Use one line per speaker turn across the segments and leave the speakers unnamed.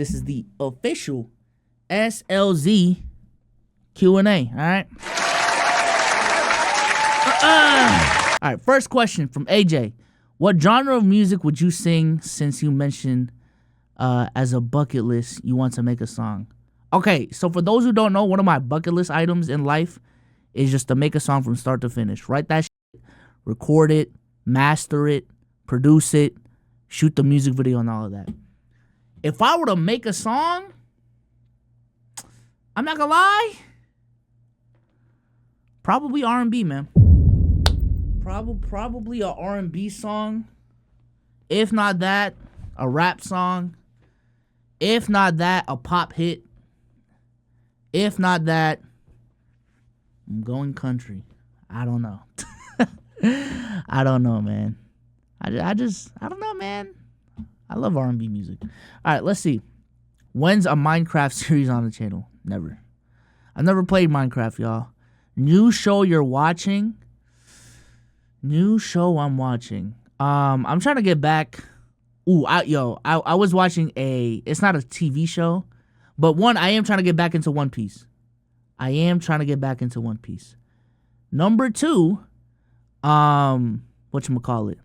this is the official SLZ Q&A. All right. All right. First question from AJ. What genre of music would you sing since you mentioned as a bucket list you want to make a song? Okay, so for those who don't know, one of my bucket list items in life is just to make a song from start to finish. Write that shit, record it, master it, produce it, shoot the music video and all of that. If I were to make a song, I'm not gonna lie, probably R&B, man. Probably a R&B song. If not that, a rap song. If not that, a pop hit. If not that, I'm going country. I don't know. I don't know, man. I don't know, man. I love R&B music. All right, let's see. When's a Minecraft series on the channel? Never. I've never played Minecraft, y'all. New show you're watching? New show I'm watching. I'm trying to get back. I was watching it's not a TV show, but I am trying to get back into One Piece. Number 2, whatchamacallit?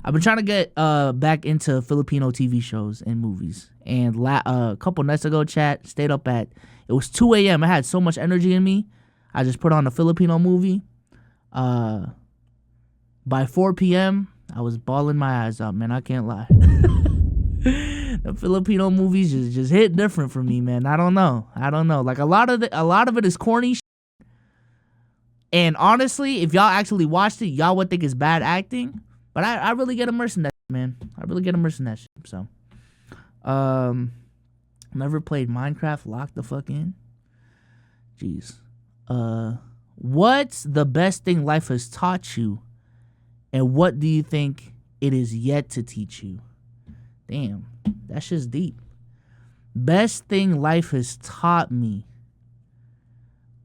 I've been trying to get back into Filipino TV shows and movies. And a couple nights ago, chat, stayed up it was 2 a.m. I had so much energy in me. I just put on a Filipino movie. By 4 p.m., I was bawling my eyes out, man. I can't lie. The Filipino movies just hit different for me, man. I don't know. Like a lot of it is corny shit. And honestly, if y'all actually watched it, y'all would think it's bad acting. But I really get immersed in that shit, man. I really get immersed in that shit. So, never played Minecraft. Lock the fuck in. Jeez. What's the best thing life has taught you? And what do you think it is yet to teach you? Damn, that's just deep. Best thing life has taught me.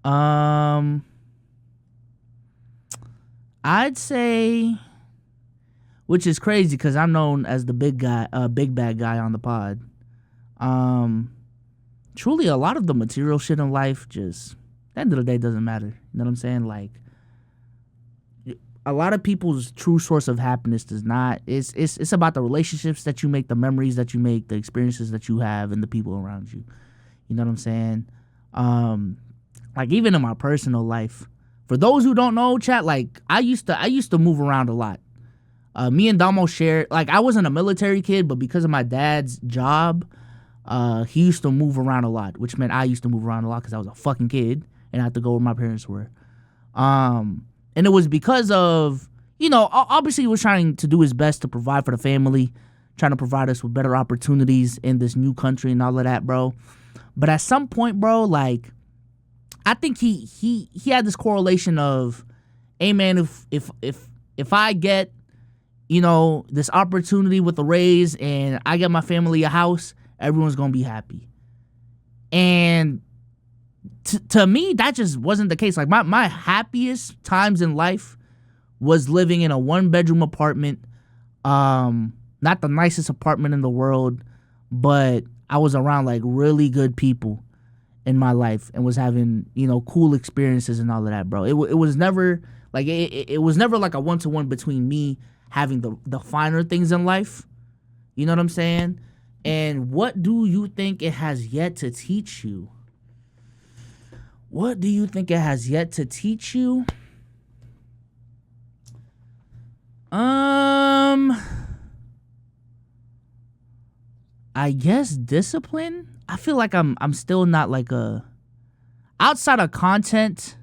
I'd say, which is crazy because I'm known as the big bad guy on the pod. Truly, a lot of the material shit in life just, at the end of the day, doesn't matter. You know what I'm saying? Like, a lot of people's true source of happiness does not. It's about the relationships that you make, the memories that you make, the experiences that you have, and the people around you. You know what I'm saying? Like even in my personal life, for those who don't know, chat, like I used to move around a lot. Me and Damo shared, like I wasn't a military kid, but because of my dad's job, he used to move around a lot, which meant I used to move around a lot because I was a fucking kid and I had to go where my parents were. And it was because of, obviously he was trying to do his best to provide for the family, trying to provide us with better opportunities in this new country and all of that, bro. But at some point, bro, like, I think he had this correlation of, hey man, if I get, this opportunity with a raise and I get my family a house, everyone's gonna be happy. And to me, that just wasn't the case. Like my happiest times in life was living in a 1-bedroom apartment, not the nicest apartment in the world, but I was around like really good people in my life and was having, cool experiences and all of that, bro. It was never like it was never like a 1-to-1 between me having the finer things in life. You know what I'm saying? And what do you think it has yet to teach you? What do you think it has yet to teach you? I guess discipline. I feel like I'm still not like outside of content,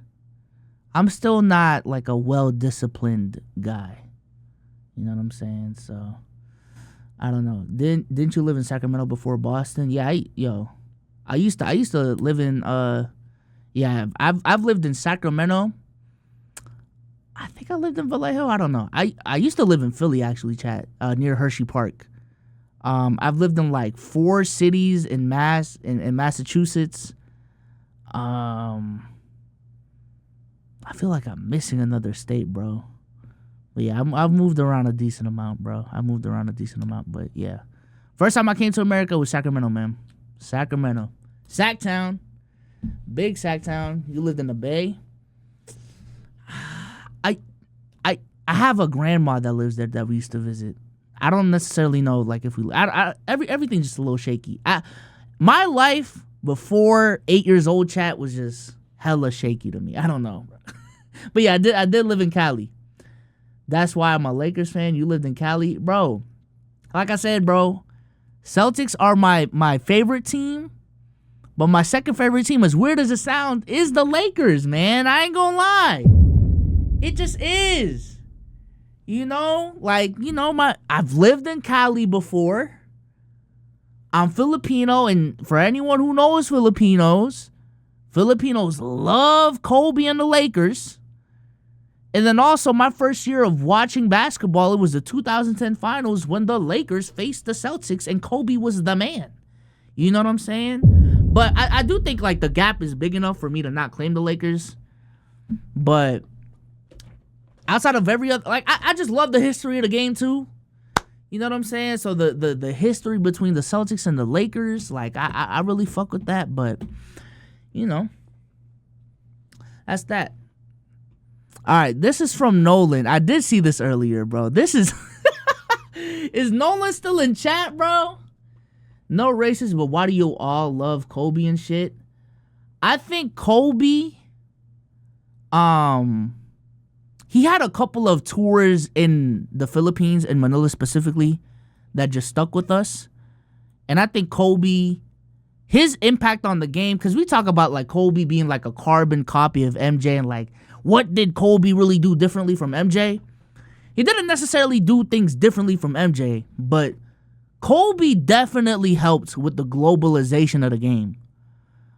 I'm still not like a well-disciplined guy. You know what I'm saying? So I don't know. Didn't you live in Sacramento before Boston? Yeah, I used to live in I've lived in Sacramento. I think I lived in Vallejo. I don't know. I used to live in Philly, actually, chat, near Hershey Park. I've lived in like 4 cities in Massachusetts. I feel like I'm missing another state, bro. But yeah, I've moved around a decent amount, bro. But yeah. First time I came to America was Sacramento, man. Sacramento. Sacktown. Big Sacktown. You lived in the Bay. I have a grandma that lives there that we used to visit. I don't necessarily know, like, if we... everything's just a little shaky. My life before 8 years old, chat, was just hella shaky to me. I don't know. But yeah, I did live in Cali. That's why I'm a Lakers fan. You lived in Cali. Bro, like I said, bro, Celtics are my favorite team. But my second favorite team, as weird as it sounds, is the Lakers, man. I ain't gonna lie. It just is. You know, like, you know, I've lived in Cali before. I'm Filipino, and for anyone who knows Filipinos love Kobe and the Lakers. And then also my first year of watching basketball, it was the 2010 finals when the Lakers faced the Celtics and Kobe was the man. You know what I'm saying? But I do think, like, the gap is big enough for me to not claim the Lakers. But outside of every other, like, I just love the history of the game too. You know what I'm saying? So the history between the Celtics and the Lakers, like, I really fuck with that. But, you know, that's that. All right, this is from Nolan. I did see this earlier, bro. This is... Is Nolan still in chat, bro? No racist, but why do you all love Kobe and shit? I think Kobe... He had a couple of tours in the Philippines, in Manila specifically, that just stuck with us. And I think Kobe... His impact on the game... Because we talk about, like, Kobe being, like, a carbon copy of MJ and, like... What did Kobe really do differently from MJ? He didn't necessarily do things differently from MJ, but Kobe definitely helped with the globalization of the game.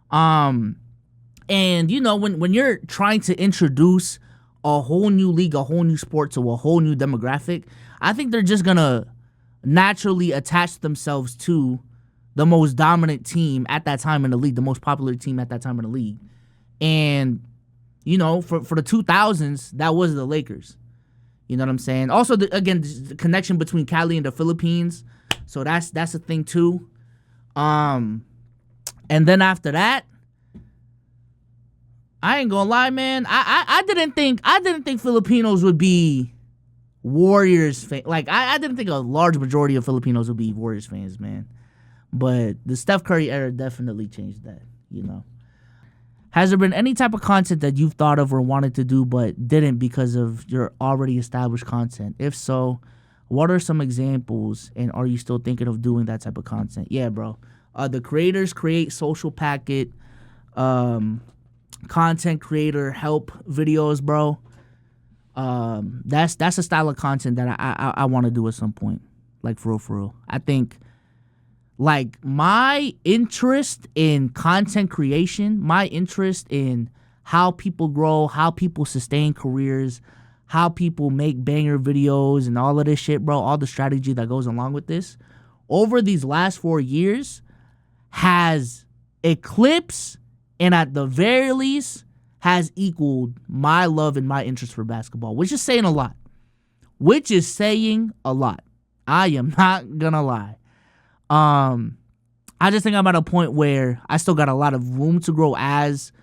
And, you know, when you're trying to introduce a whole new league, a whole new sport to a whole new demographic, I think they're just going to naturally attach themselves to the most dominant team at that time in the league, the most popular team at that time in the league. And... You know, for the 2000s, that was the Lakers. You know what I'm saying? Also, again, the connection between Cali and the Philippines. So that's a thing too. And then after that, I ain't gonna lie, man. I didn't think Filipinos would be Warriors fans. Like, I didn't think a large majority of Filipinos would be Warriors fans, man. But the Steph Curry era definitely changed that, you know. Has there been any type of content that you've thought of or wanted to do but didn't because of your already established content? If so, what are some examples, and are you still thinking of doing that type of content? Yeah, bro. The creators create social packet, content creator help videos, bro. That's a style of content that I want to do at some point. Like, for real. I think... Like, my interest in content creation, my interest in how people grow, how people sustain careers, how people make banger videos and all of this shit, bro, all the strategy that goes along with this, over these last 4 years has eclipsed and at the very least has equaled my love and my interest for basketball, which is saying a lot. I am not gonna lie. I just think I'm at a point where I still got a lot of room to grow as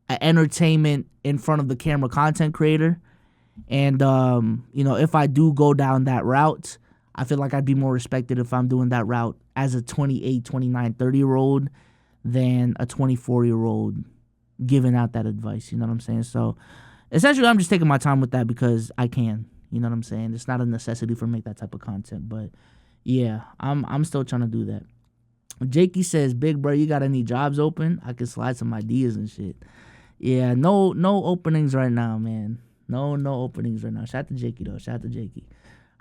an entertainment in front of the camera content creator. And, you know, if I do go down that route, I feel like I'd be more respected if I'm doing that route as a 28, 29, 30-year-old than a 24-year-old giving out that advice. You know what I'm saying? So, essentially, I'm just taking my time with that because I can. You know what I'm saying? It's not a necessity for me to make that type of content, but... Yeah, I'm still trying to do that. Jakey says, "Big bro, you got any jobs open? I can slide some ideas and shit." Yeah, no openings right now, man. No openings right now. Shout out to Jakey though. Shout out to Jakey.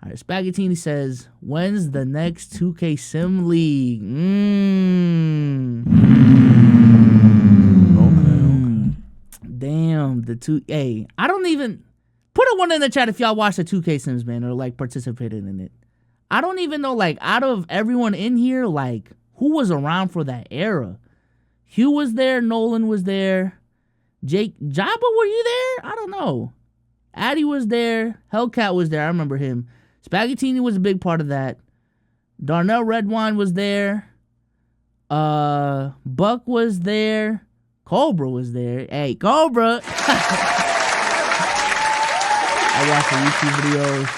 All right, Spaghettini says, "When's the next 2K Sim League?" Okay. Damn, the two. Hey, I don't even put a one in the chat if y'all watch the 2K Sims, man, or like participated in it. I don't even know, like, out of everyone in here, like, who was around for that era? Hugh was there. Nolan was there. Jabba, were you there? I don't know. Addy was there. Hellcat was there. I remember him. Spaghettini was a big part of that. Darnell Redwine was there. Buck was there. Cobra was there. Hey, Cobra. I watched the YouTube videos.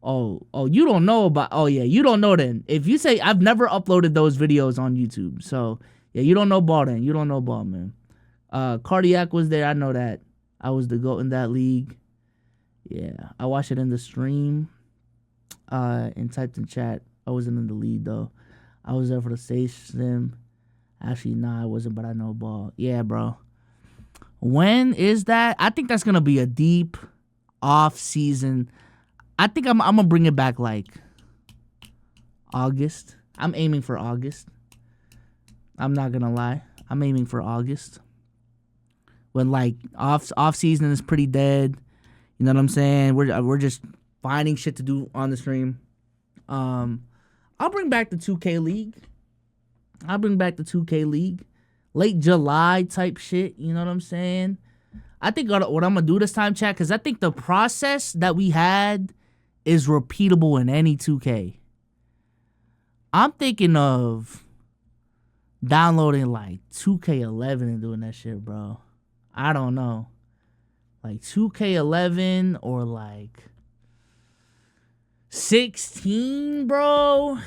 Oh, you don't know about. Oh yeah, you don't know then. If you say I've never uploaded those videos on YouTube, so yeah, you don't know ball then. You don't know ball, man. Cardiac was there. I know that. I was the GOAT in that league. Yeah, I watched it in the stream. And typed in chat. I wasn't in the lead though. I was there for the stage sim. Actually, nah, I wasn't, but I know ball. Yeah, bro. When is that? I think that's gonna be a deep off season. I think I'm gonna bring it back like August. I'm aiming for August. I'm not gonna lie. I'm aiming for August. When like off season is pretty dead. You know what I'm saying? We're just finding shit to do on the stream. I'll bring back the 2K League. Late July type shit. You know what I'm saying? I think what I'm gonna do this time, chat, because I think the process that we had is repeatable in any 2K. I'm thinking of downloading like 2K11 and doing that shit, bro. I don't know. Like 2K11 or like 16, bro.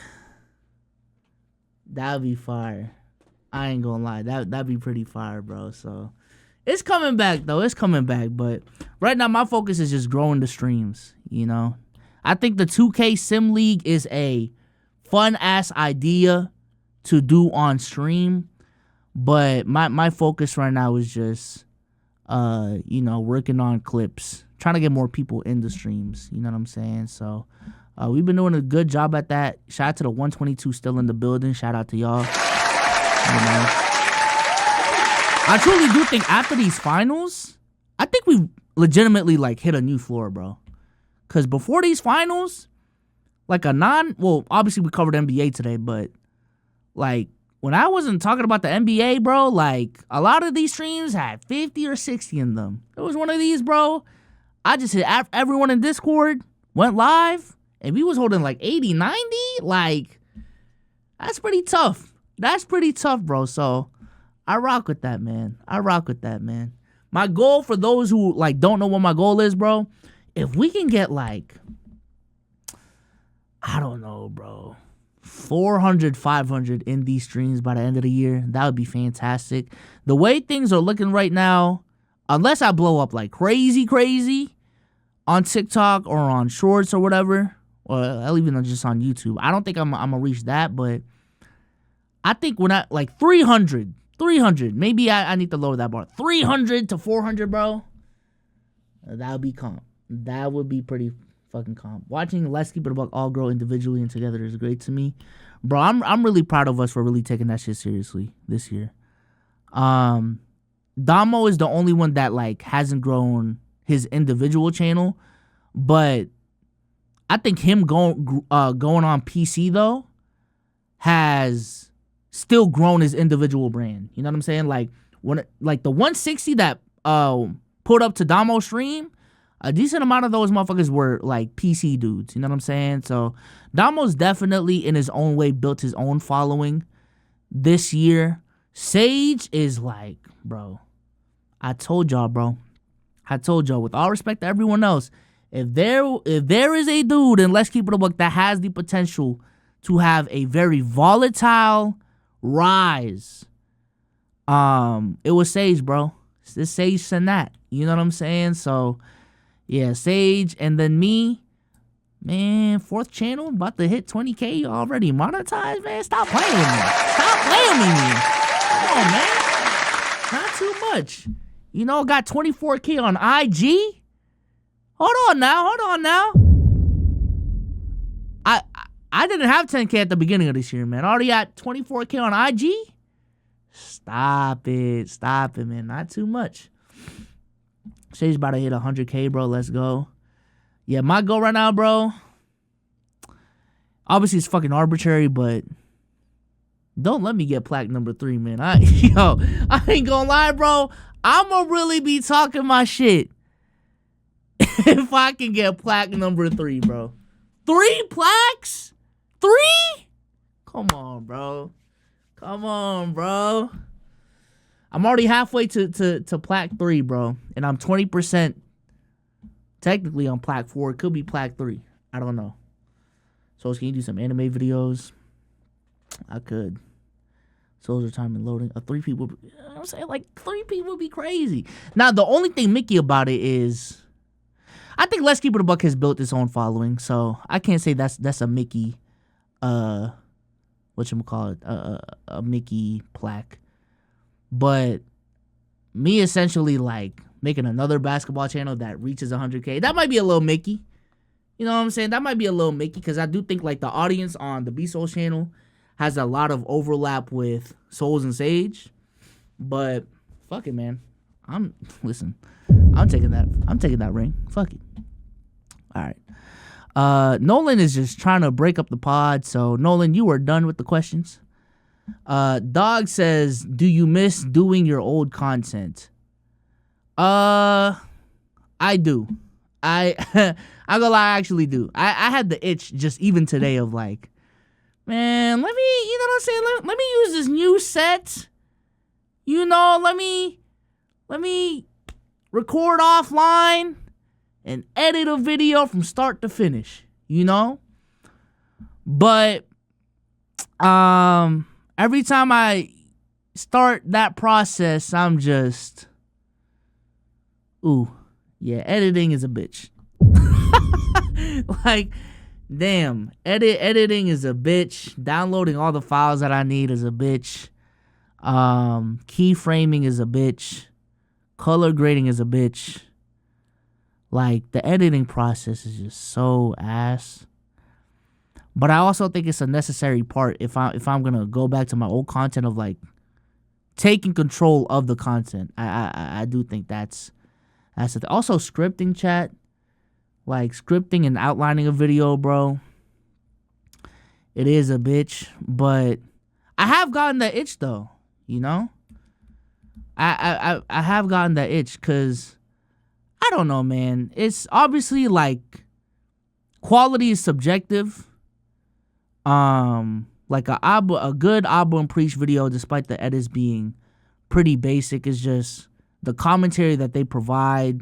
That'd be fire. I ain't gonna lie. That'd be pretty fire, bro. So it's coming back though. It's coming back. But right now my focus is just growing the streams, you know. I think the 2K Sim League is a fun ass idea to do on stream. But my focus right now is just you know, working on clips. Trying to get more people in the streams. You know what I'm saying? So we've been doing a good job at that. Shout out to the 122 still in the building. Shout out to y'all. You know, I truly do think after these finals, I think we legitimately like hit a new floor, bro. Cause before these finals, like well, obviously we covered NBA today, but like when I wasn't talking about the NBA, bro, like a lot of these streams had 50 or 60 in them. It was one of these, bro. I just hit everyone in Discord, went live, and we was holding like 80, 90. Like, that's pretty tough. That's pretty tough, bro. So I rock with that, man. My goal, for those who like don't know what my goal is, bro, if we can get like, I don't know, bro, 400, 500 in these streams by the end of the year, that would be fantastic. The way things are looking right now, unless I blow up like crazy on TikTok or on Shorts or whatever, or even just on YouTube, I don't think I'm gonna reach that, but I think when I like 300, maybe I need to lower that bar. 300 to 400, bro. That would be calm. That would be pretty fucking calm. Watching Let's Keep It a Buck all grow individually and together is great to me, bro. I'm really proud of us for really taking that shit seriously this year. Damo is the only one that like hasn't grown his individual channel, but I think him going on PC though has still grown his individual brand. You know what I'm saying? Like when like the 160 that put up to Damo stream, a decent amount of those motherfuckers were like PC dudes. You know what I'm saying? So Damo's definitely in his own way built his own following this year. Sage is like, bro, I told y'all, bro. With all respect to everyone else, if there is a dude in Let's Keep It a Buck that has the potential to have a very volatile rise, it was Sage, bro. It's Sage Sanat. You know what I'm saying? So yeah, Sage, and then me, man, 4th channel, about to hit 20K already monetized, man. Stop playing with me, man. Come on, man. Not too much. You know, got 24K on IG. Hold on now. I didn't have 10K at the beginning of this year, man. I already got 24K on IG. Stop it, man. Not too much. Shay's about to hit 100K, bro. Let's go. Yeah, my goal right now, bro, obviously it's fucking arbitrary, but don't let me get plaque number 3, man. I ain't gonna lie, bro. I'ma really be talking my shit if I can get plaque number 3, bro. 3 plaques? 3? Come on, bro. Come on, bro. I'm already halfway to plaque 3, bro. And I'm 20% technically on plaque 4. It could be plaque 3. I don't know. So can you do some anime videos? I could. Souls retirement loading. 3 people. You know what I'm saying? Like 3 people would be crazy. Now the only thing Mickey about it is, I think Let's Keep It a Buck has built its own following, so I can't say that's a Mickey, whatchamacallit, a Mickey plaque. But me essentially like making another basketball channel that reaches 100K, that might be a little Mickey. You know what I'm saying? That might be a little Mickey, because I do think like the audience on the B Souls channel has a lot of overlap with Souls and Sage. But fuck it, man. I'm taking that ring. Fuck it. All right. Nolan is just trying to break up the pod. So Nolan, you are done with the questions. Dog says, do you miss doing your old content? I do. I'm gonna lie, I actually do. I had the itch just even today of like, man, let me, you know what I'm saying? Let me use this new set. You know, let me record offline and edit a video from start to finish, you know? But every time I start that process, I'm just, ooh, yeah, editing is a bitch. Like, damn, editing is a bitch. Downloading all the files that I need is a bitch. Keyframing is a bitch. Color grading is a bitch. Like, the editing process is just so ass. But I also think it's a necessary part if I'm gonna go back to my old content of like taking control of the content. I do think that's the thing. Also scripting, chat. Like scripting and outlining a video, bro. It is a bitch, but I have gotten that itch though, you know? I have gotten that itch because I don't know, man. It's obviously like quality is subjective. Like a good Abu and Preach video, despite the edits being pretty basic, is just the commentary that they provide.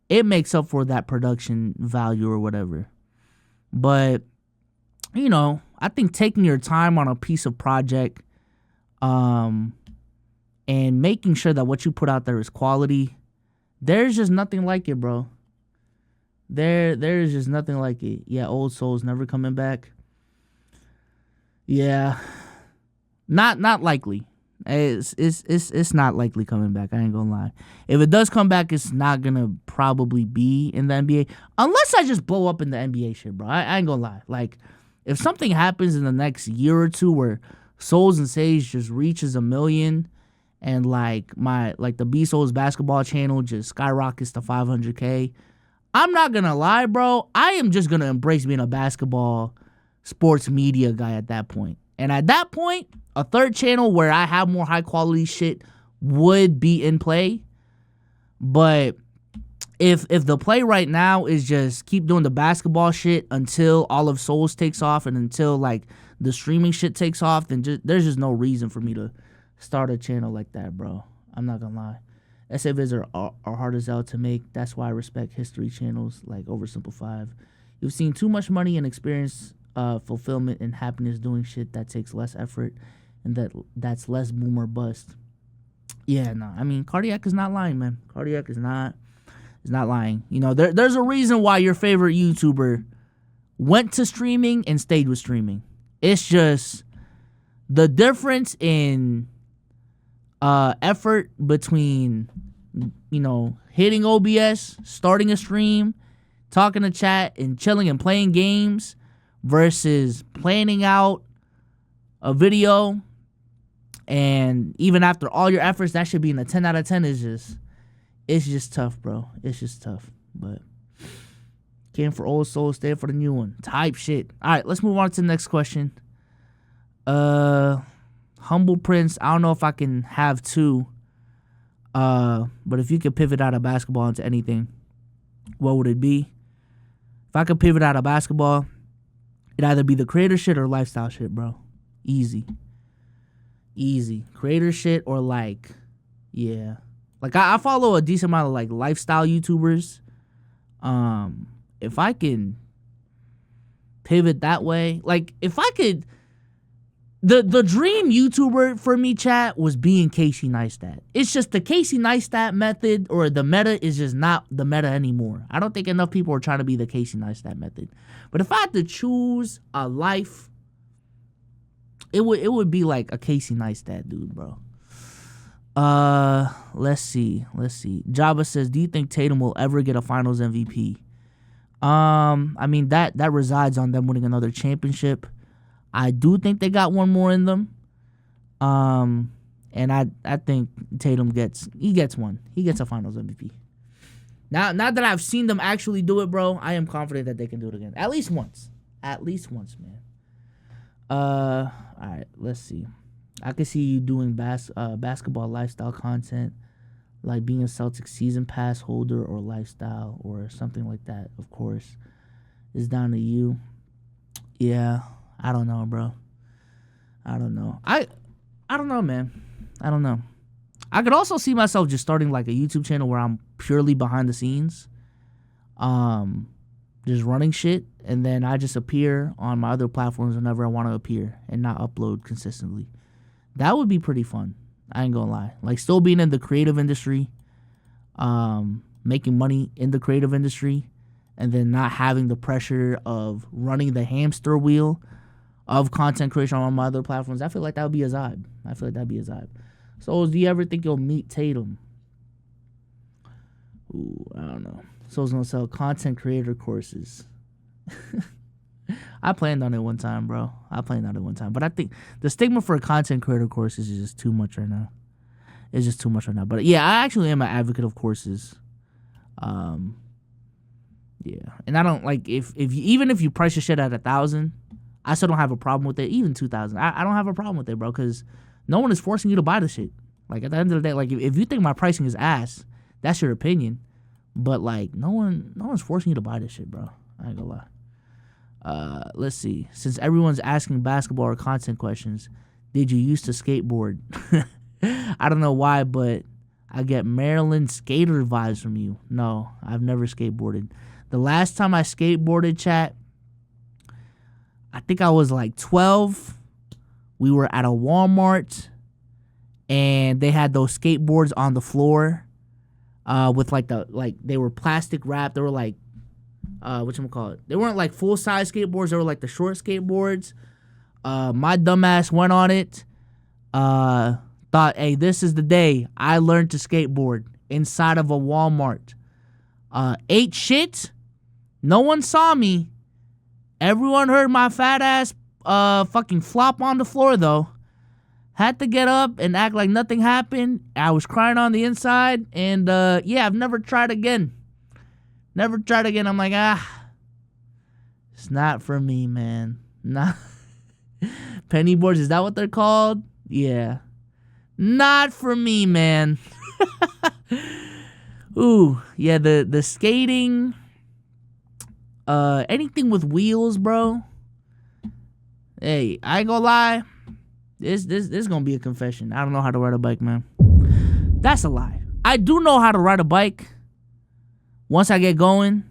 It makes up for that production value or whatever. But, you know, I think taking your time on a piece of project, and making sure that what you put out there is quality, there's just nothing like it, bro. There's just nothing like it. Yeah, Old Souls never coming back. Yeah, not likely. It's not likely coming back. I ain't gonna lie. If it does come back, it's not gonna probably be in the NBA unless I just blow up in the NBA shit, bro. I ain't gonna lie. Like, if something happens in the next year or two where Souls and Sage just reaches 1 million and like the B Souls basketball channel just skyrockets to 500K, I'm not gonna lie, bro. I am just gonna embrace being a basketball sports media guy at that point. And at that point, a third channel where I have more high quality shit would be in play. But if the play right now is just keep doing the basketball shit until all of Souls takes off and until like the streaming shit takes off, then there's just no reason for me to start a channel like that, bro. I'm not gonna lie. SA vids are hard as hell to make. That's why I respect history channels like Oversimplified. You've seen too much money and experience fulfillment and happiness doing shit that takes less effort and that's less boom or bust. Yeah, no. I mean, Cardiac is not lying, man. Cardiac is not lying. You know, there's a reason why your favorite YouTuber went to streaming and stayed with streaming. It's just the difference in effort between, you know, hitting OBS, starting a stream, talking to chat, and chilling and playing games versus planning out a video. And even after all your efforts, that should be in a 10 out of 10. It's just tough, bro. It's just tough. But came for old souls, stay for the new one. Type shit. All right, let's move on to the next question. Humble Prince, I don't know if I can have two. But if you could pivot out of basketball into anything, what would it be? If I could pivot out of basketball, It'd either be the creator shit or lifestyle shit, bro. Easy. Creator shit or like, yeah. Like I follow a decent amount of like lifestyle YouTubers. If I can pivot that way, like if I could, the dream YouTuber for me, chat, was being Casey Neistat. It's just the Casey Neistat method, or the meta, is just not the meta anymore. I don't think enough people are trying to be the Casey Neistat method. But if I had to choose a life, it would be like a Casey Neistat dude, bro. Let's see. Java says, do you think Tatum will ever get a Finals MVP? I mean, that resides on them winning another championship. I do think they got one more in them. And I think Tatum gets one. He gets a Finals MVP. Now that I've seen them actually do it, bro, I am confident that they can do it again. At least once, man. All right, let's see. I can see you doing basketball lifestyle content, like being a Celtics season pass holder or lifestyle or something like that. Of course, it's down to you. Yeah, I don't know, bro. I don't know. I don't know, man. I don't know. I could also see myself just starting like a YouTube channel where I'm purely behind the scenes, just running shit, and then I just appear on my other platforms whenever I want to appear and not upload consistently. That would be pretty fun. I ain't gonna lie. Like, still being in the creative industry, making money in the creative industry, and then not having the pressure of running the hamster wheel of content creation on my other platforms. I feel like that would be a vibe. So, do you ever think you'll meet Tatum? Ooh, I don't know. So, it's gonna sell content creator courses. I planned on it one time, bro. But I think the stigma for content creator courses is just too much right now. But yeah, I actually am an advocate of courses. Yeah, and I don't like even if you price your shit at 1,000, I still don't have a problem with it. Even 2,000, I don't have a problem with it, bro, because no one is forcing you to buy the shit. Like, at the end of the day, like if you think my pricing is ass, that's your opinion. But like, no one's forcing you to buy this shit, bro. I ain't gonna lie. Let's see. Since everyone's asking basketball or content questions, did you used to skateboard? I don't know why, but I get Maryland skater vibes from you. No, I've never skateboarded. The last time I skateboarded, chat, I think I was like 12. We were at a Walmart, and they had those skateboards on the floor, with they were plastic wrapped. They were like, whatchamacallit? They weren't like full size skateboards. They were like the short skateboards. My dumbass went on it. Thought, hey, this is the day I learned to skateboard inside of a Walmart. Ate shit. No one saw me. Everyone heard my fat ass fucking flop on the floor though. Had to get up and act like nothing happened. I was crying on the inside, and yeah, I've never tried again. I'm like, it's not for me, man. Not penny boards, is that what they're called? Yeah. Not for me, man. Ooh, yeah, the skating, anything with wheels, bro. Hey, I ain't gonna lie. This is gonna be a confession. I don't know how to ride a bike, man. That's a lie. I do know how to ride a bike once I get going,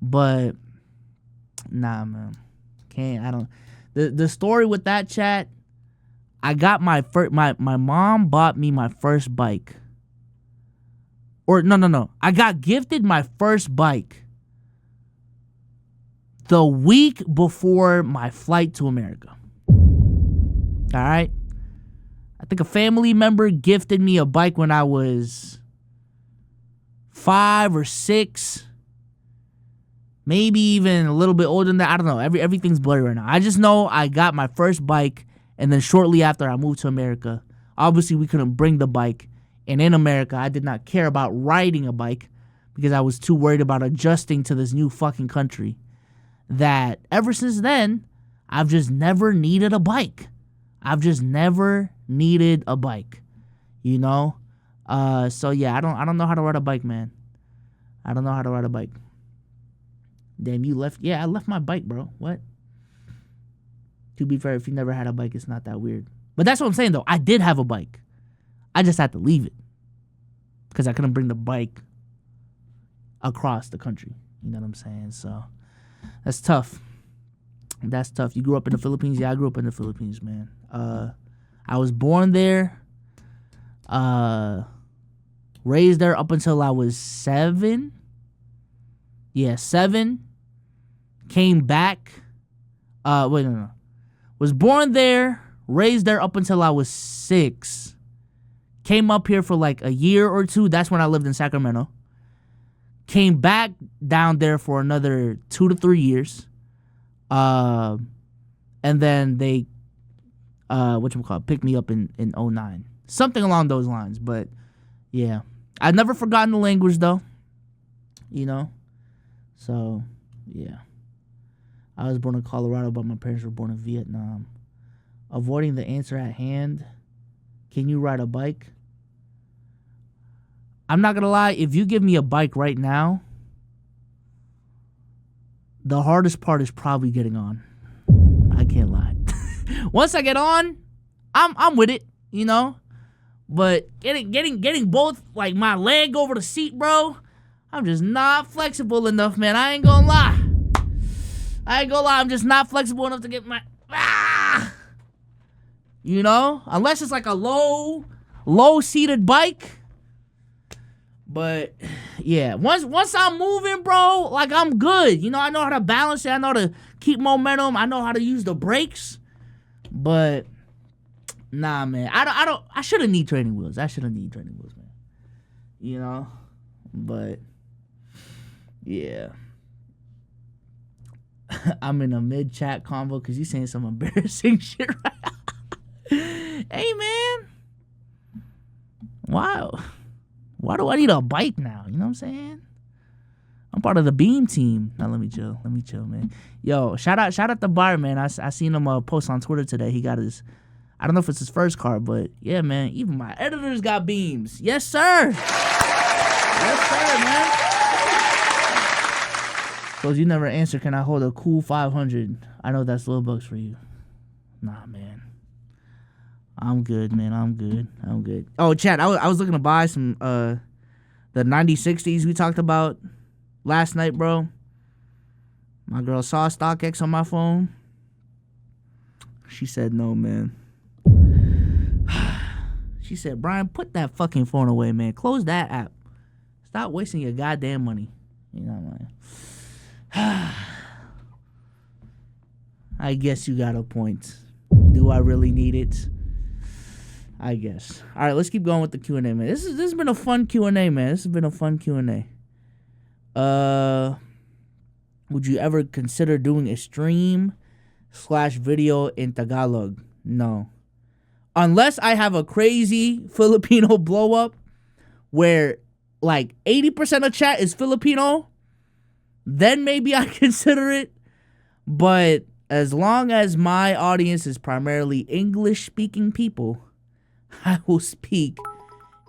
but nah, man. I don't. The story with that, chat, I got my mom bought me my first bike. Or no. I got gifted my first bike the week before my flight to America. All right? I think a family member gifted me a bike when I was 5 or 6. Maybe even a little bit older than that. I don't know. Everything's blurry right now. I just know I got my first bike, and then shortly after I moved to America. Obviously, we couldn't bring the bike. And in America, I did not care about riding a bike because I was too worried about adjusting to this new fucking country. That ever since then, I've just never needed a bike. You know? So yeah, I don't know how to ride a bike, man. I don't know how to ride a bike. Damn, you left? Yeah, I left my bike, bro. What? To be fair, if you never had a bike, it's not that weird. But that's what I'm saying, though. I did have a bike. I just had to leave it because I couldn't bring the bike across the country. You know what I'm saying? So that's tough. That's tough. You grew up in the Philippines? Yeah, I grew up in the Philippines, man. I was born there. Raised there up until I was 7. Yeah, 7. Came back. No. Was born there, raised there up until I was 6. Came up here for like a year or 2. That's when I lived in Sacramento. Came back down there for another 2 to 3 years. And then they, picked me up in 09. Something along those lines. But, yeah. I've never forgotten the language, though. You know? So, yeah. I was born in Colorado, but my parents were born in Vietnam. Avoiding the answer at hand. Can you ride a bike? I'm not going to lie. If you give me a bike right now, the hardest part is probably getting on. I can't lie. Once I get on, I'm with it, you know? But getting both, like, my leg over the seat, bro, I'm just not flexible enough, man. I ain't gonna lie. I'm just not flexible enough to get my... You know? Unless it's like a low-seated bike. But, yeah. Once I'm moving, bro, like, I'm good. You know, I know how to balance it. I know how to keep momentum. I know how to use the brakes. But, nah, man. I shouldn't need training wheels. Man. You know? But, yeah. I'm in a mid-chat convo because you saying some embarrassing shit right now. Hey, man. Wow. Why do I need a bike now? You know what I'm saying? I'm part of the Beam team. Now, let me chill, man. Yo, shout out to Bar, man. I seen him post on Twitter today. He got his, I don't know if it's his first car, but yeah, man. Even my editors got Beams. Yes, sir. Yes, sir, man. So you never answer, can I hold a cool 500? I know that's little bucks for you. Nah, man. I'm good, man. I'm good. Oh, Chad, I was looking to buy some the 9060s we talked about last night, bro. My girl saw StockX on my phone. She said no, man. She said, Brian, put that fucking phone away, man. Close that app. Stop wasting your goddamn money. You know what I'm saying? I guess you got a point. Do I really need it? I guess. All right, let's keep going with the Q&A, man. This has been a fun Q&A, man. Would you ever consider doing a stream/video in Tagalog? No. Unless I have a crazy Filipino blow up where like 80% of chat is Filipino, then maybe I consider it. But as long as my audience is primarily English-speaking people, I will speak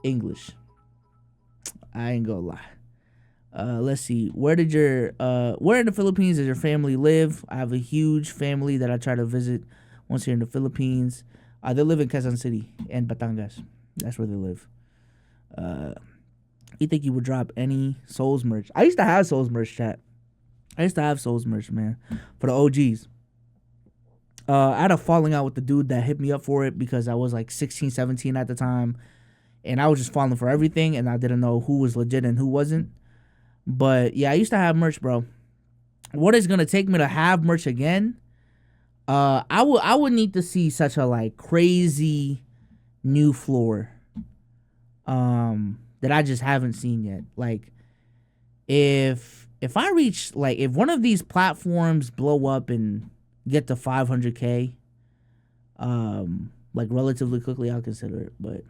English. I ain't gonna lie. Let's see. Where in the Philippines does your family live? I have a huge family that I try to visit once here in the Philippines. They live in Quezon City and Batangas. That's where they live. You think you would drop any Souls merch? I used to have Souls merch, chat. Man, for the OGs. I had a falling out with the dude that hit me up for it because I was like 16, 17 at the time. And I was just falling for everything. And I didn't know who was legit and who wasn't. But yeah, I used to have merch, bro. What is going to take me to have merch again? I would need to see such a like crazy new floor that I just haven't seen yet. Like if I reach, like, if one of these platforms blow up and get to 500K, like relatively quickly, I'll consider it. But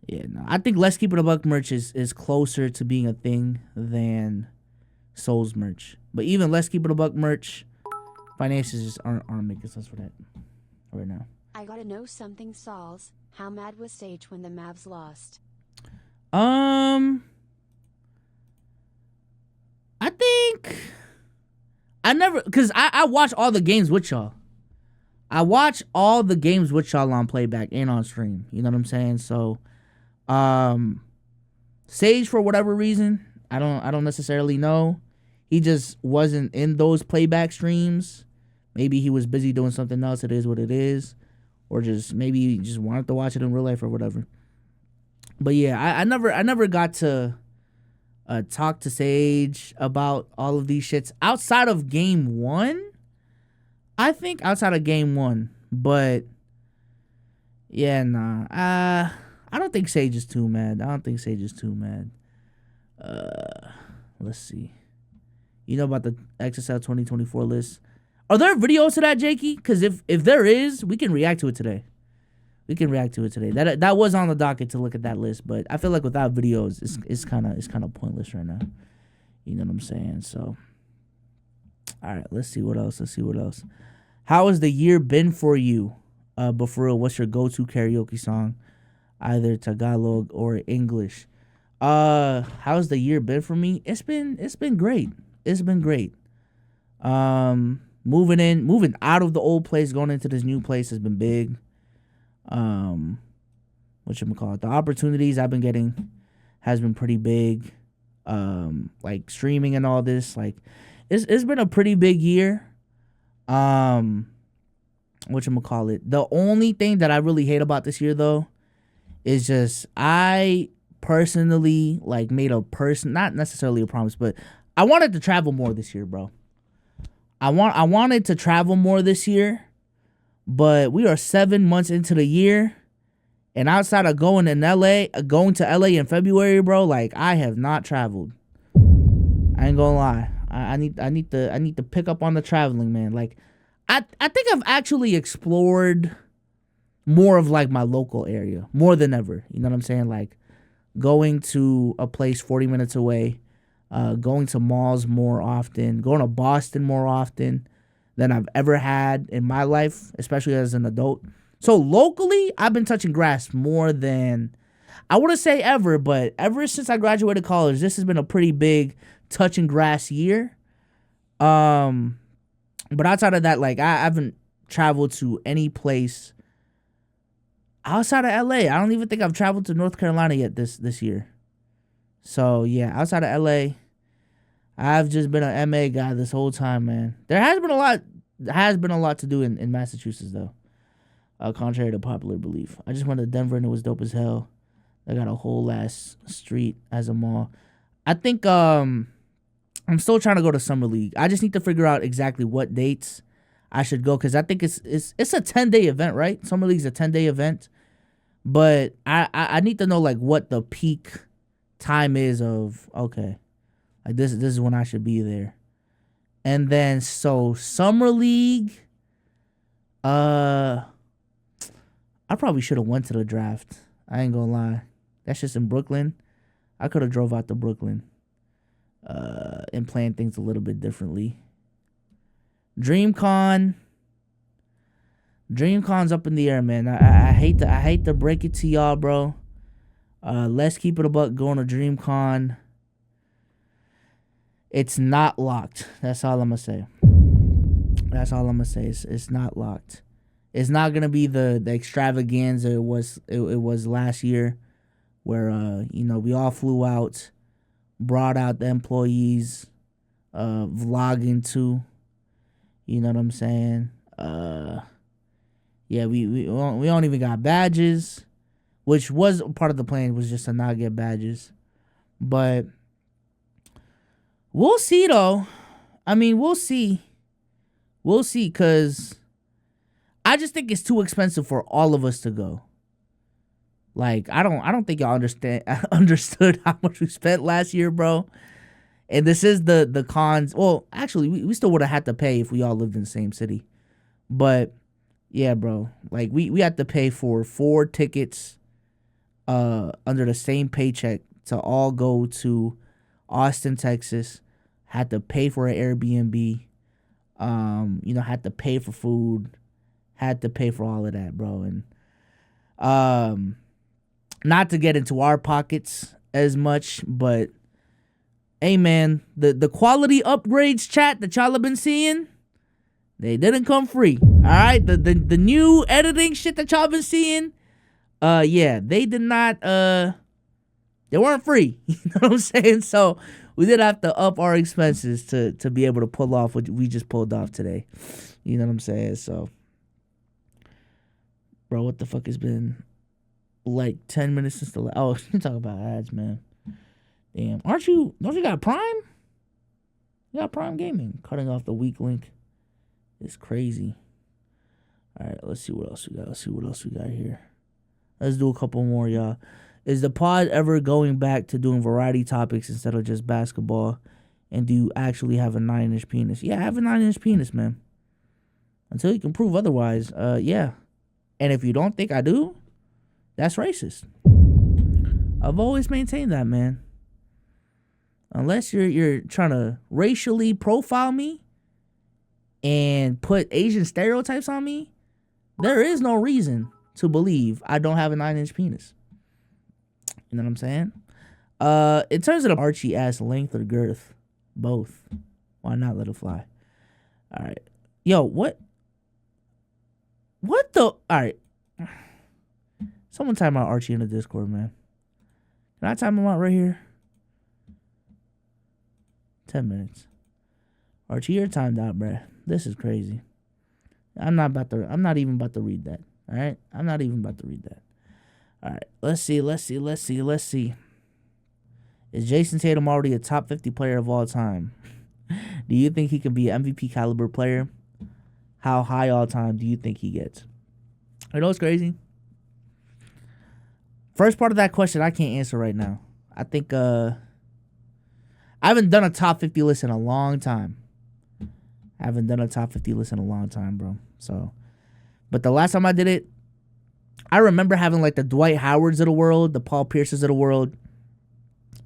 yeah, no, I think Let's Keep It a Buck merch is closer to being a thing than Souls merch. But even Let's Keep It a Buck merch, finances just aren't making sense for that right now.
I gotta know something, Sauls. How mad was Sage when the Mavs lost?
I think I never, because I watch all the games with y'all. I watch all the games with y'all on playback and on stream. You know what I'm saying? So, Sage, for whatever reason, I don't necessarily know. He just wasn't in those playback streams. Maybe he was busy doing something else. It is what it is. Or just maybe he just wanted to watch it in real life or whatever. But yeah, I never got to talk to Sage about all of these shits outside of game one. I think outside of game one. But yeah, nah. I don't think Sage is too mad. Let's see. You know about the XSL 2024 list? Are there videos to that, Jakey? Because if there is, we can react to it today. That was on the docket to look at that list, but I feel like without videos, it's kind of pointless right now. You know what I'm saying? So, all right, let's see what else. How has the year been for you? But for real, what's your go-to karaoke song, either Tagalog or English? How's the year been for me? It's been great. Moving out of the old place, going into this new place has been big. The opportunities I've been getting has been pretty big. Like streaming and all this, like it's been a pretty big year. The only thing that I really hate about this year though is just I personally like made not necessarily a promise, but I wanted to travel more this year, bro. I wanted to travel more this year, but we are 7 months into the year, and outside of going to LA in February, bro, like I have not traveled. I ain't gonna lie. I need to pick up on the traveling, man. Like I think I've actually explored more of like my local area more than ever. You know what I'm saying? Like going to a place 40 minutes away, going to malls more often, going to Boston more often than I've ever had in my life, especially as an adult. So locally, I've been touching grass more than, I wouldn't say ever, but ever since I graduated college, this has been a pretty big touching grass year. But outside of that, like I haven't traveled to any place outside of LA. I don't even think I've traveled to North Carolina yet this year. So yeah, outside of LA, I've just been an MA guy this whole time, man. There has been a lot to do in Massachusetts though. Contrary to popular belief. I just went to Denver and it was dope as hell. They got a whole ass street as a mall. I think I'm still trying to go to Summer League. I just need to figure out exactly what dates I should go, because I think it's a 10-day event, right? Summer League's a 10-day event. But I need to know like what the peak time is of, okay, like this is when I should be there. And then so Summer League, I probably should have went to the draft. I ain't gonna lie. That's just in Brooklyn. I could have drove out to Brooklyn and planned things a little bit differently. DreamCon's up in the air, man. I hate to break it to y'all, bro. Let's keep it a buck going to DreamCon. It's not locked. That's all I'm gonna say. It's not locked. It's not gonna be the extravaganza it was last year, where we all flew out, brought out the employees, vlogging too. You know what I'm saying? Yeah, we don't even got badges, which was part of the plan, was just to not get badges. But we'll see though. I mean, we'll see, because I just think it's too expensive for all of us to go. Like, I don't think y'all understood how much we spent last year, bro. And this is the cons. Well, actually, we still would have had to pay if we all lived in the same city. But yeah, bro. Like we had to pay for 4 tickets under the same paycheck to all go to Austin, Texas. Had to pay for an Airbnb. Had to pay for food. Had to pay for all of that, bro. And not to get into our pockets as much, but hey, man, the quality upgrades, chat, that y'all have been seeing, they didn't come free. All right, the new editing shit that y'all been seeing, yeah, they did not, they weren't free. You know what I'm saying? So we did have to up our expenses to be able to pull off what we just pulled off today. You know what I'm saying? So, bro, what the fuck has been like 10 minutes since the you talk about ads, man. Damn, don't you got Prime? You got Prime Gaming. Cutting off the weak link. It's crazy. All right, let's see what else we got. Here. Let's do a couple more, y'all. Is the pod ever going back to doing variety topics instead of just basketball? And do you actually have a 9-inch penis? Yeah, I have a 9-inch penis, man. Until you can prove otherwise, yeah. And if you don't think I do, that's racist. I've always maintained that, man. Unless you're trying to racially profile me and put Asian stereotypes on me, there is no reason to believe I don't have a 9-inch penis. You know what I'm saying? In terms of the Archie ass length or girth, both. Why not let it fly? All right. Yo, what the? All right. Someone time out Archie in the Discord, man. Can I time him out right here? 10 minutes. Archie, you're timed out, bruh. This is crazy. I'm not even about to read that. All right? I'm not even about to read that. All right. Let's see. Is Jason Tatum already a top 50 player of all time? Do you think he can be an MVP caliber player? How high all time do you think he gets? You know what's crazy? First part of that question I can't answer right now. I think I haven't done a top 50 list in a long time. Bro. So, but the last time I did it, I remember having like the Dwight Howards of the world, the Paul Pierces of the world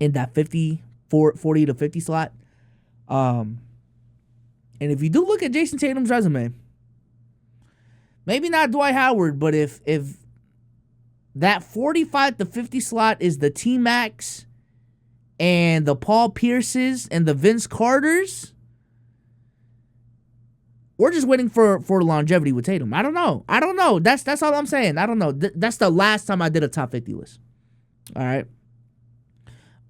in that 40 to 50 slot. And if you do look at Jason Tatum's resume, maybe not Dwight Howard, but if that 45 to 50 slot is the T-Max and the Paul Pierces and the Vince Carters, we're just waiting for longevity with Tatum. I don't know. That's all I'm saying. I don't know. That's the last time I did a top 50 list. All right.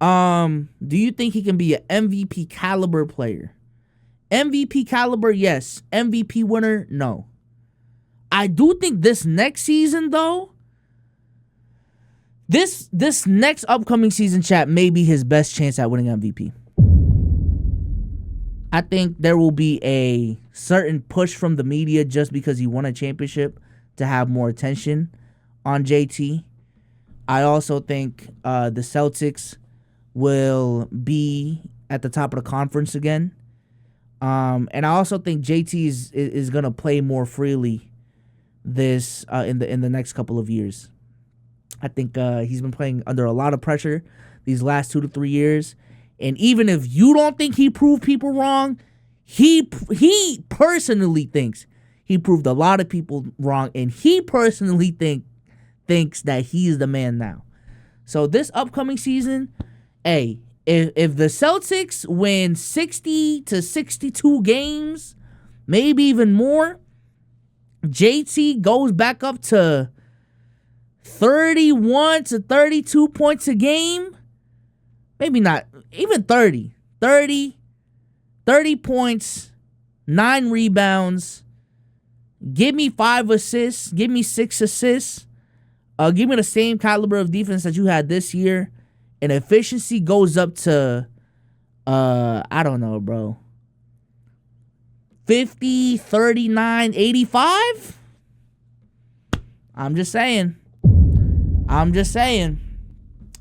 Do you think he can be an MVP caliber player? MVP caliber, yes. MVP winner, no. I do think this next season, though, this next upcoming season, chat, may be his best chance at winning MVP. I think there will be a certain push from the media just because he won a championship to have more attention on JT. I also think the Celtics will be at the top of the conference again. And I also think JT is going to play more freely this in the next couple of years. I think he's been playing under a lot of pressure these last 2 to 3 years. And even if you don't think he proved people wrong, he personally thinks he proved a lot of people wrong, and he personally thinks that he's the man now. So this upcoming season, hey, if the Celtics win 60 to 62 games, maybe even more, JT goes back up to 31 to 32 points a game. Maybe not, even 30 points, 9 rebounds. Give me 5 assists. Give me 6 assists. Give me the same caliber of defense that you had this year. And efficiency goes up to, I don't know, bro. 50, 39, 85? I'm just saying.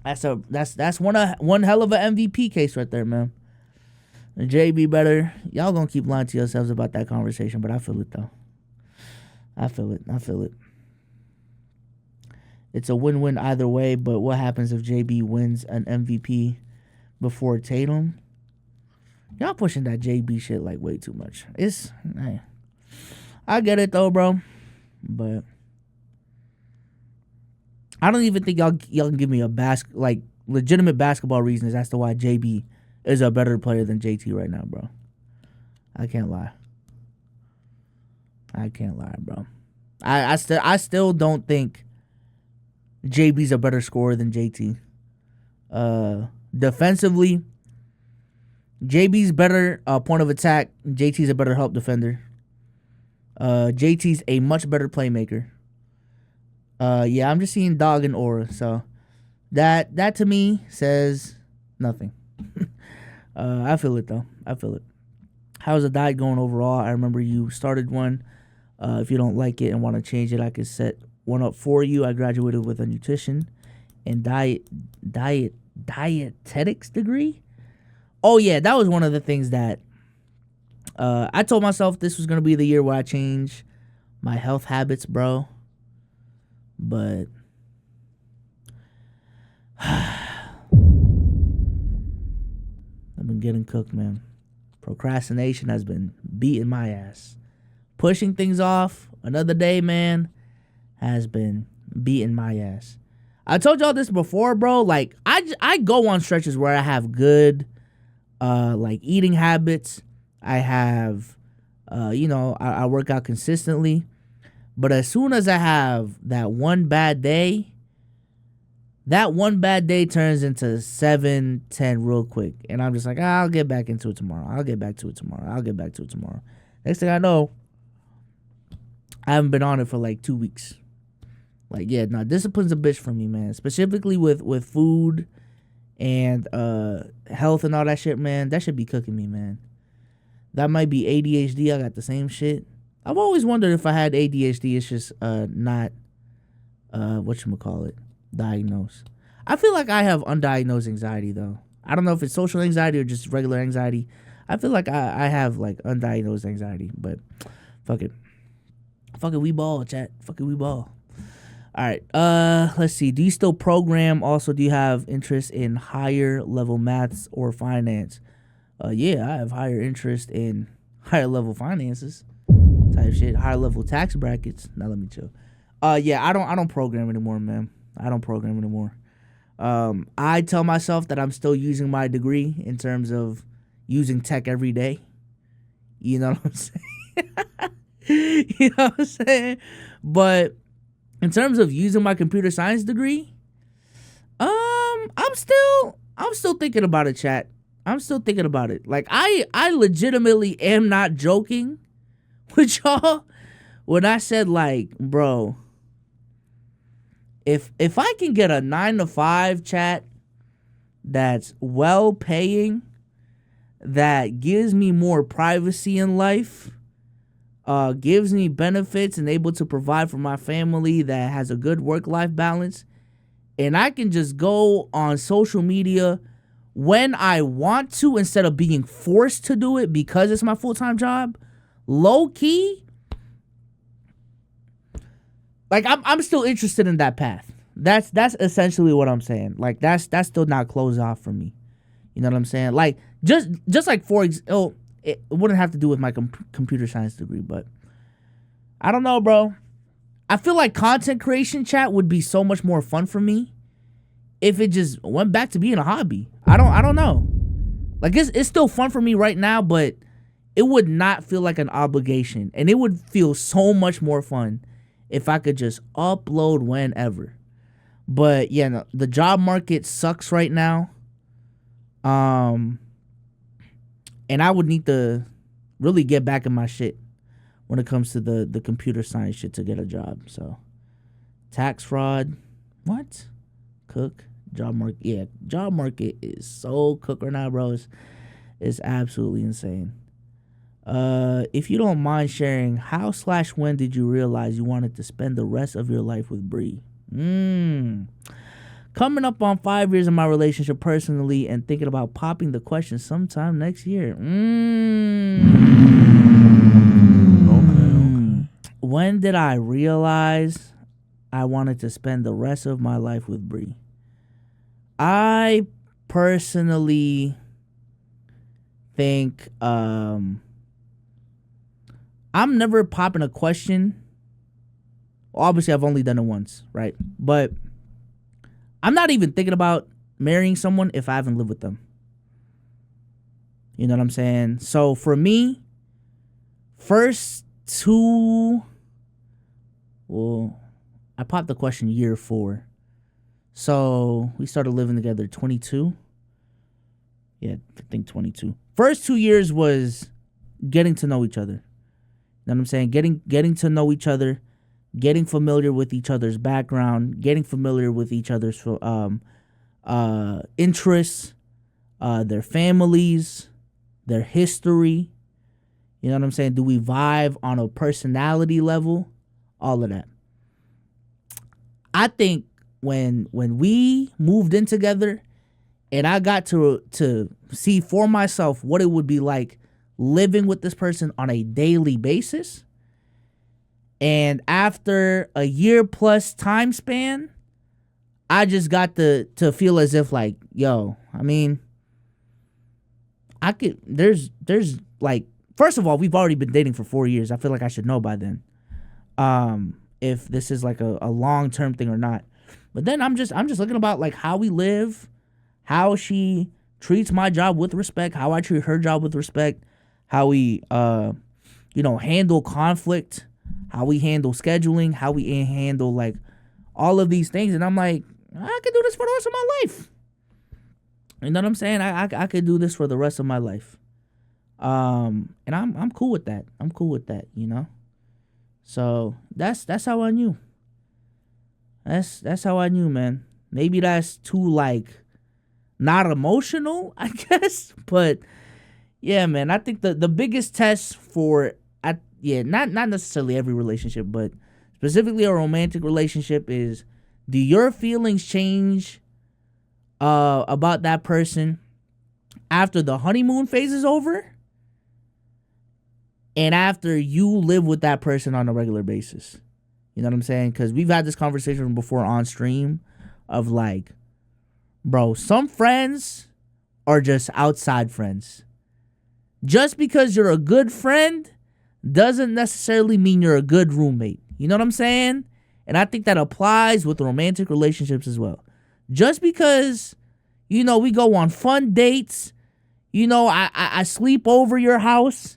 That's one hell of an MVP case right there, man. And JB better. Y'all gonna keep lying to yourselves about that conversation, but I feel it though. I feel it. It's a win-win either way, but what happens if JB wins an MVP before Tatum? Y'all pushing that JB shit like way too much. I get it though, bro. But I don't even think y'all can give me a legitimate basketball reasons as to why JB is a better player than JT right now, bro. I can't lie. I can't lie, bro. I still don't think JB's a better scorer than JT. Defensively, JB's better point of attack. JT's a better help defender. JT's a much better playmaker. Yeah, I'm just seeing dog and aura. So that to me says nothing. I feel it though. I feel it. How's the diet going overall? I remember you started one. If you don't like it and want to change it, I could set one up for you. I graduated with a nutrition and dietetics degree. Oh yeah, that was one of the things that I told myself this was gonna be the year where I change my health habits, bro. But I've been getting cooked, man. Procrastination has been beating my ass. Pushing things off another day, man, has been beating my ass. I told y'all this before, bro. Like, I go on stretches where I have good, like, eating habits. I have, I work out consistently. But as soon as I have that one bad day turns into 7, 10 real quick. And I'm just like, I'll get back into it tomorrow. I'll get back to it tomorrow. Next thing I know, I haven't been on it for like 2 weeks. Like, yeah, no, discipline's a bitch for me, man. Specifically with food and health and all that shit, man. That should be cooking me, man. That might be ADHD. I got the same shit. I've always wondered if I had ADHD. It's just not diagnosed. I feel like I have undiagnosed anxiety though. I don't know if it's social anxiety or just regular anxiety. I feel like I have like undiagnosed anxiety, but fuck it. Fuck it, we ball, chat. Fuck it, we ball. All right. Let's see. Do you still program? Also, do you have interest in higher level maths or finance? Yeah, I have higher interest in higher level finances type shit, higher level tax brackets. Now let me chill. Yeah, I don't program anymore, man. I don't program anymore. I tell myself that I'm still using my degree in terms of using tech every day. You know what I'm saying? You know what I'm saying? But in terms of using my computer science degree, I'm still thinking about it, chat. I'm still thinking about it. Like, I legitimately am not joking with y'all when I said, like, bro, if I can get a 9-to-5 chat that's well paying, that gives me more privacy in life, gives me benefits and able to provide for my family, that has a good work-life balance, and I can just go on social media when I want to instead of being forced to do it because it's my full-time job, low key, like I'm still interested in that path. That's essentially what I'm saying. Like that's still not closed off for me. You know what I'm saying? Like just like for example, it wouldn't have to do with my computer science degree, but I don't know, bro. I feel like content creation, chat, would be so much more fun for me if it just went back to being a hobby. I don't know. Like it's still fun for me right now, but it would not feel like an obligation, and it would feel so much more fun if I could just upload whenever. But yeah, no, the job market sucks right now. And I would need to really get back in my shit when it comes to the computer science shit to get a job. So tax fraud, what? Cook, job market. Yeah, job market is so cooked right now, bro. It's absolutely insane. If you don't mind sharing, how/when did you realize you wanted to spend the rest of your life with Bree? Coming up on 5 years of my relationship personally and thinking about popping the question sometime next year. Okay. When did I realize I wanted to spend the rest of my life with Bree? I personally think I'm never popping a question. Obviously, I've only done it once, right? But I'm not even thinking about marrying someone if I haven't lived with them. You know what I'm saying? So for me, first 2. Well, I popped the question year 4. So we started living together 22. Yeah, I think 22. First 2 years was getting to know each other. You know what I'm saying? Getting to know each other, getting familiar with each other's background, getting familiar with each other's interests, their families, their history. You know what I'm saying? Do we vibe on a personality level? All of that. I think when we moved in together and I got to see for myself what it would be like living with this person on a daily basis, and after a year plus time span, I just got to feel as if like, yo, I mean, I could, there's like, first of all, we've already been dating for 4 years. I feel like I should know by then if this is like a long-term thing or not. But then I'm just looking about like how we live, how she treats my job with respect, how I treat her job with respect, how we handle conflict, how we handle scheduling, how we handle like all of these things. And I'm like, I could do this for the rest of my life. You know what I'm saying? I could do this for the rest of my life. And I'm cool with that. I'm cool with that, you know? So that's how I knew. That's how I knew, man. Maybe that's too like not emotional, I guess. But yeah, man, I think the biggest test for not necessarily every relationship, but specifically a romantic relationship is, do your feelings change about that person after the honeymoon phase is over and after you live with that person on a regular basis? You know what I'm saying? Because we've had this conversation before on stream of like, bro, some friends are just outside friends. Just because you're a good friend doesn't necessarily mean you're a good roommate. You know what I'm saying? And I think that applies with romantic relationships as well. Just because, we go on fun dates, I sleep over your house.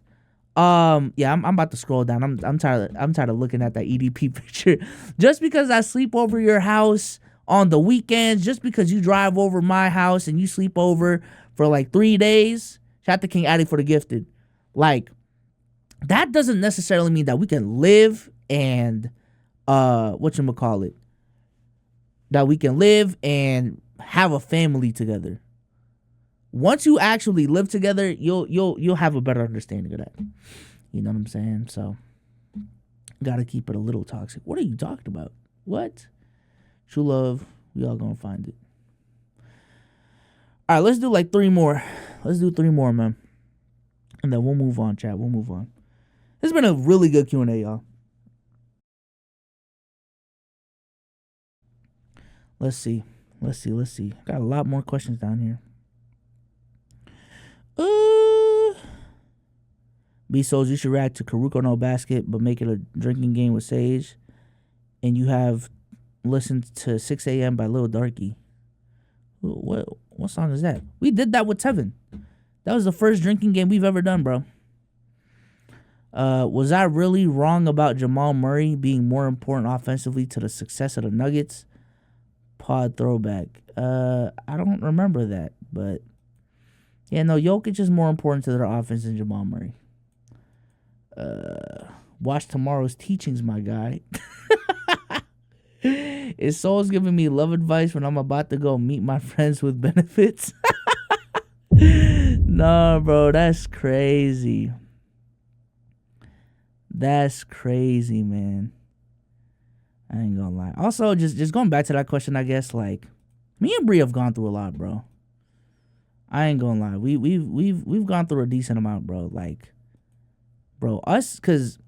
I'm about to scroll down. I'm tired of looking at that EDP picture. Just because I sleep over your house on the weekends, just because you drive over my house and you sleep over for like 3 days. Shout out to King Addy for the gifted. Like, that doesn't necessarily mean that we can live and that we can live and have a family together. Once you actually live together, you'll have a better understanding of that. You know what I'm saying? So, gotta keep it a little toxic. What are you talking about? What? True love, we all gonna find it. All right, let's do like 3 more. Let's do 3 more, man. And then we'll move on, chat. We'll move on. This has been a really good Q&A, y'all. Let's see. Got a lot more questions down here. B-Souls, you should react to Karuko No Basket, but make it a drinking game with Sage. And you have listened to 6 a.m. by Lil Darky. What song is that? We did that with Tevin. That was the first drinking game we've ever done, bro. Was I really wrong about Jamal Murray being more important offensively to the success of the Nuggets? Pod throwback. I don't remember that, but yeah, no, Jokic is more important to their offense than Jamal Murray. Watch tomorrow's teachings, my guy. Is Souls giving me love advice when I'm about to go meet my friends with benefits? No, bro, that's crazy. That's crazy, man. I ain't gonna lie. Also, just going back to that question, I guess, like, me and Bree have gone through a lot, bro. I ain't gonna lie. We've gone through a decent amount, bro. Like, bro, us, cause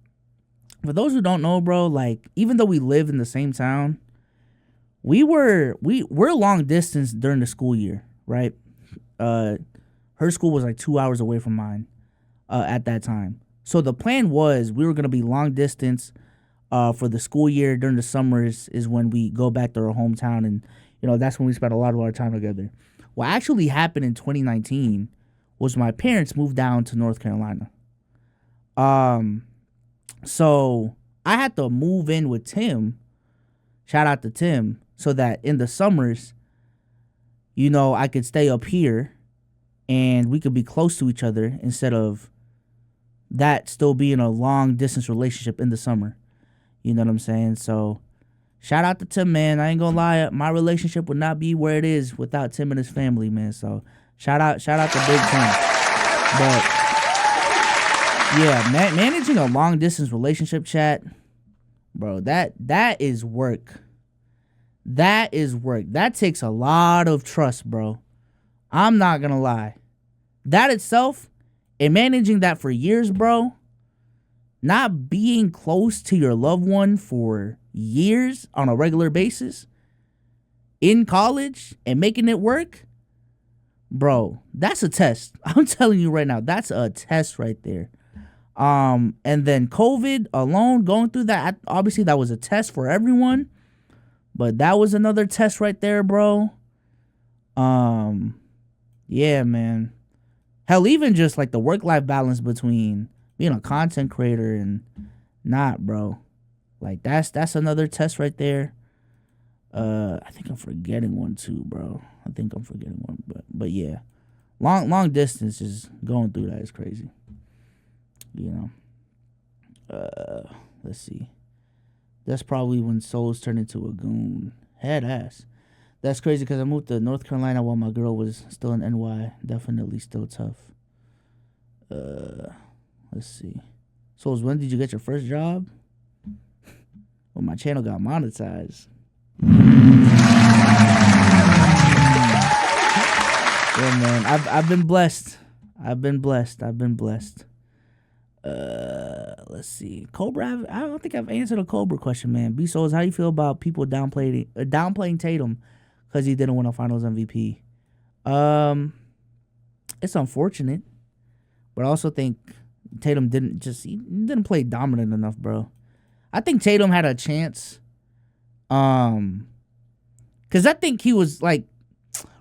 for those who don't know, bro, like, even though we live in the same town, we're long distance during the school year, right? Her school was like 2 hours away from mine at that time. So the plan was we were gonna be long distance for the school year. During the summers is when we go back to our hometown, and that's when we spent a lot of our time together. What actually happened in 2019 was my parents moved down to North Carolina. So I had to move in with Tim. Shout out to Tim. So that in the summers, you know, I could stay up here and we could be close to each other instead of that still being a long distance relationship in the summer. You know what I'm saying? So shout out to Tim, man. I ain't gonna lie, my relationship would not be where it is without Tim and his family, man. So shout out to Big Tim. But yeah, managing a long distance relationship, chat, bro, that is work. That is work. That takes a lot of trust, bro. I'm not gonna lie. That itself, and managing that for years, bro, not being close to your loved one for years on a regular basis in college and making it work, bro, that's a test. I'm telling you right now, that's a test right there. And then COVID alone, going through that, obviously that was a test for everyone, but that was another test right there, bro. Yeah, man. Hell, even just like the work-life balance between being a content creator and not, bro. Like that's another test right there. I think I'm forgetting one too, bro. I think I'm forgetting one, but yeah. Long distance is going through that is crazy. You know. Let's see. That's probably when souls turn into a goon. Head ass. That's crazy because I moved to North Carolina while my girl was still in NY. Definitely still tough. Let's see. Souls, when did you get your first job? Well, my channel got monetized. Yeah, man. I've been blessed. I've been blessed. Let's see. Cobra, I don't think I've answered a Cobra question, man. B Souls, how you feel about people downplaying Tatum because he didn't win a Finals MVP? It's unfortunate, but I also think Tatum didn't play dominant enough, bro. I think Tatum had a chance. Because I think he was like,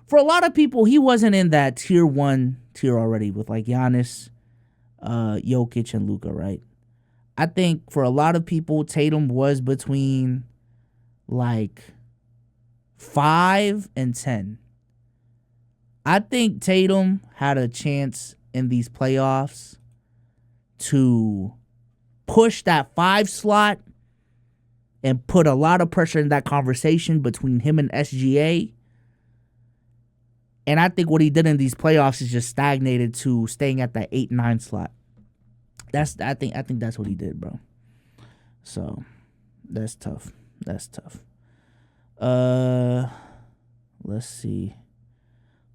for a lot of people, he wasn't in that tier 1 tier already with like Giannis, Jokic, and Luka, right? I think for a lot of people, Tatum was between like 5 and 10. I think Tatum had a chance in these playoffs to push that 5 slot and put a lot of pressure in that conversation between him and SGA. And I think what he did in these playoffs is just stagnated to staying at that 8-9 slot. I think that's what he did, bro. So that's tough. Let's see.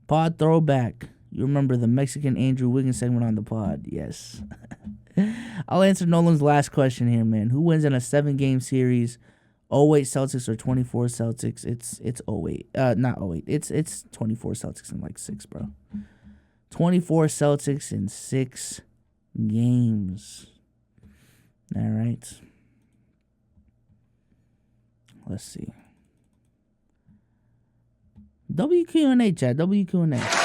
Pod throwback. You remember the Mexican Andrew Wiggins segment on the pod? Yes. I'll answer Nolan's last question here, man. Who wins in a 7-game series? 08 Celtics or 24 Celtics? It's 08. Not 08. It's 24 Celtics in like 6, bro. 24 Celtics in 6 games. All right. Let's see. WQ&A, chat. WQ&A.